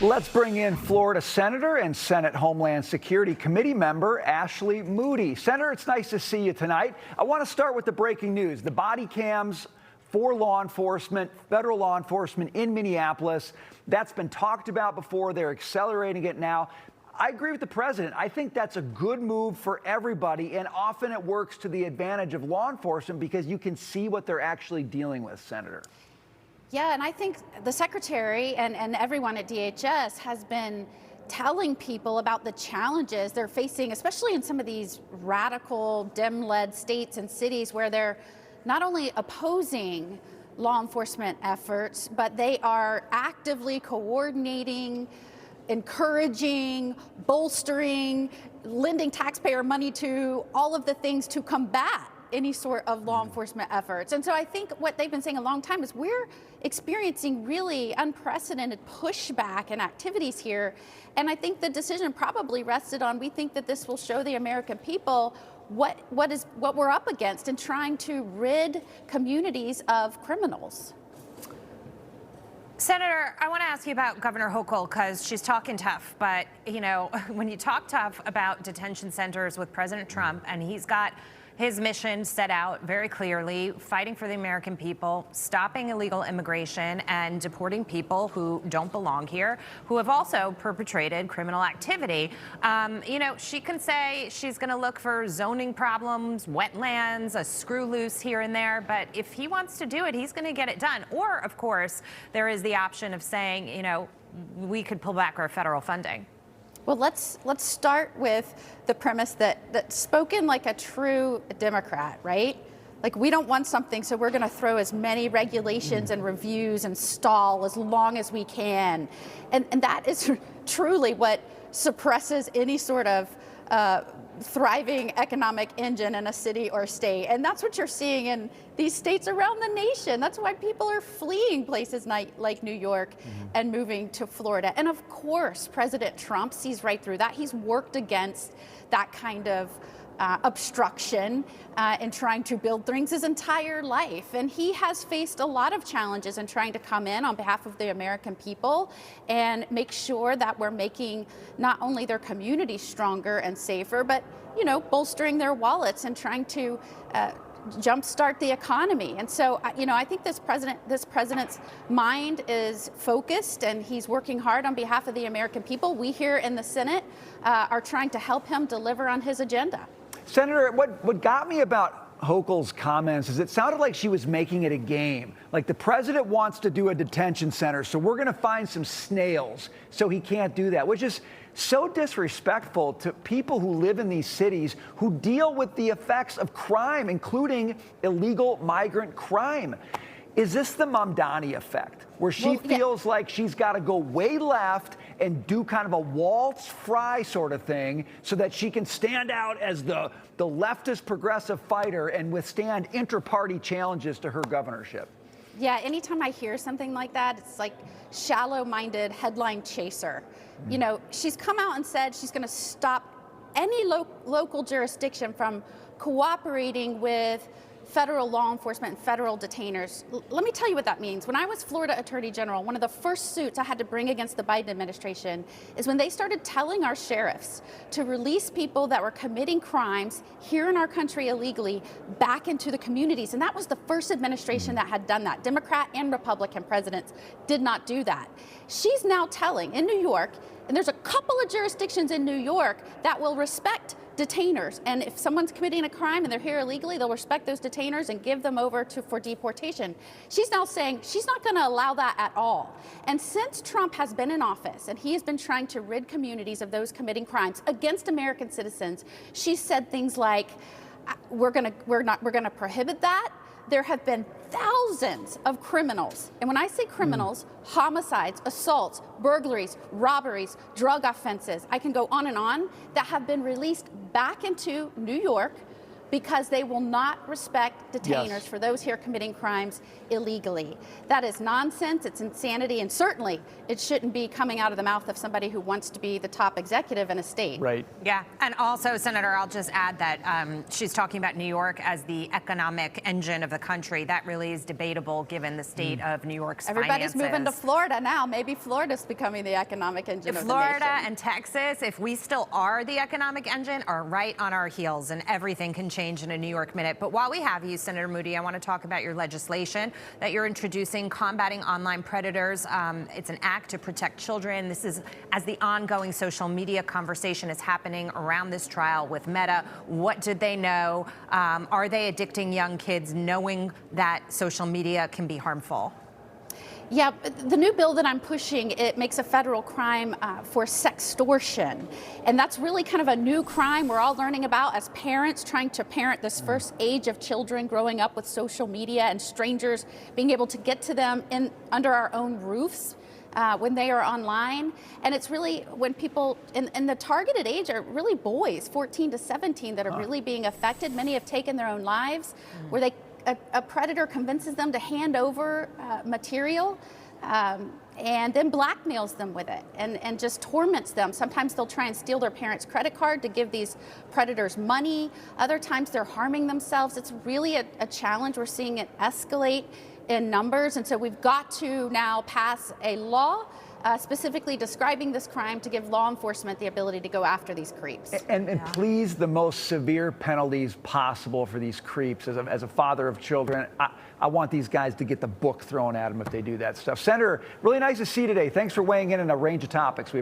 Let's bring in Florida Senator and Senate Homeland Security Committee member Ashley Moody. Senator, it's nice to see you tonight. I want to start with the breaking news. The body cams for law enforcement, federal law enforcement in Minneapolis, that's been talked about before. They're accelerating it now. I agree with the president. I think that's a good move for everybody, and often it works to the advantage of law enforcement because you can see what they're actually dealing with, Senator. Yeah, and I think the secretary and everyone at DHS has been telling people about the challenges they're facing, especially in some of these radical, Dem-led states and cities where they're not only opposing law enforcement efforts, but they are actively coordinating, encouraging, bolstering, lending taxpayer money to all of the things to combat any sort of law enforcement efforts. And so I think what they've been saying a long time is we're experiencing really unprecedented pushback and activities here. And I think the decision probably rested on, we think that this will show the American people what we're up against in trying to rid communities of criminals. Senator, I want to ask you about Governor Hochul because she's talking tough. But, you know, when you talk tough about detention centers with President Trump, and he's got his mission set out very clearly, fighting for the American people, stopping illegal immigration, and deporting people who don't belong here, who have also perpetrated criminal activity. You know, she can say she's going to look for zoning problems, wetlands, a screw loose here and there, but if he wants to do it, he's going to get it done. Or, of course, there is the option of saying, you know, we could pull back our federal funding. Well, let's start with the premise that spoken like a true Democrat, right? Like, we don't want something, so we're going to throw as many regulations and reviews and stall as long as we can. And that is truly what suppresses any sort of thriving economic engine in a city or state. And that's what you're seeing in these states around the nation. That's why people are fleeing places like New York and moving to Florida. And of course, President Trump sees right through that. He's worked against that kind of obstruction in trying to build things his entire life. And he has faced a lot of challenges in trying to come in on behalf of the American people and make sure that we're making not only their communities stronger and safer, but, you know, bolstering their wallets and trying to jumpstart the economy. And so, you know, I think this president's mind is focused, and he's working hard on behalf of the American people. We here in the Senate are trying to help him deliver on his agenda. Senator, what got me about Hochul's comments is it sounded like she was making it a game. Like the president wants to do a detention center, so we're going to find some snails so he can't do that, which is so disrespectful to people who live in these cities who deal with the effects of crime, including illegal migrant crime. Is this the Mamdani effect, where she feels like she's got to go way left and do kind of a Waltz Fry sort of thing so that she can stand out as the leftist progressive fighter and withstand inter-party challenges to her governorship? Yeah, anytime I hear something like that, it's like shallow-minded headline chaser. You know, she's come out and said she's going to stop any local jurisdiction from cooperating with federal law enforcement and federal detainers. Let me tell you what that means. When I was Florida Attorney General, one of the first suits I had to bring against the Biden administration is when they started telling our sheriffs to release people that were committing crimes here in our country illegally back into the communities. And that was the first administration that had done that. Democrat and Republican presidents did not do that. She's now telling in New York, and there's a couple of jurisdictions in New York that will respect detainers, and if someone's committing a crime and they're here illegally, they'll respect those detainers and give them over for deportation. She's now saying she's not going to allow that at all. And since Trump has been in office and he has been trying to rid communities of those committing crimes against American citizens, she said things like, we're going to prohibit that. There have been thousands of criminals, and when I say criminals, homicides, assaults, burglaries, robberies, drug offenses, I can go on and on, that have been released back into New York because they will not respect detainers Yes. for those here committing crimes illegally. That is nonsense, it's insanity, and certainly it shouldn't be coming out of the mouth of somebody who wants to be the top executive in a state. Right. Yeah, and also, Senator, I'll just add that she's talking about New York as the economic engine of the country. That really is debatable given the state of New York's Everybody's finances. moving to Florida now. Maybe Florida's becoming the economic engine of the Florida nation. and Texas, if we still are the economic engine, are right on our heels, and everything can change in a New York minute. But while we have you, Senator Moody, I want to talk about your legislation that you're introducing, combating online predators. It's an act to protect children. This is as the ongoing social media conversation is happening around this trial with Meta. What did they know? Are they addicting young kids knowing that social media can be harmful? Yeah, the new bill that I'm pushing, it makes a federal crime for sextortion. And that's really kind of a new crime we're all learning about as parents trying to parent this first age of children growing up with social media and strangers being able to get to them under our own roofs when they are online. And it's really when people in the targeted age are really boys, 14 to 17, that are really being affected. Many have taken their own lives where a predator convinces them to hand over material and then blackmails them with it and just torments them. Sometimes they'll try and steal their parents' credit card to give these predators money. Other times they're harming themselves. It's really a challenge. We're seeing it escalate in numbers. And so we've got to now pass a law specifically describing this crime to give law enforcement the ability to go after these creeps. And please, the most severe penalties possible for these creeps. As a father of children, I want these guys to get the book thrown at them if they do that stuff. Senator, really nice to see you today. Thanks for weighing in on a range of topics.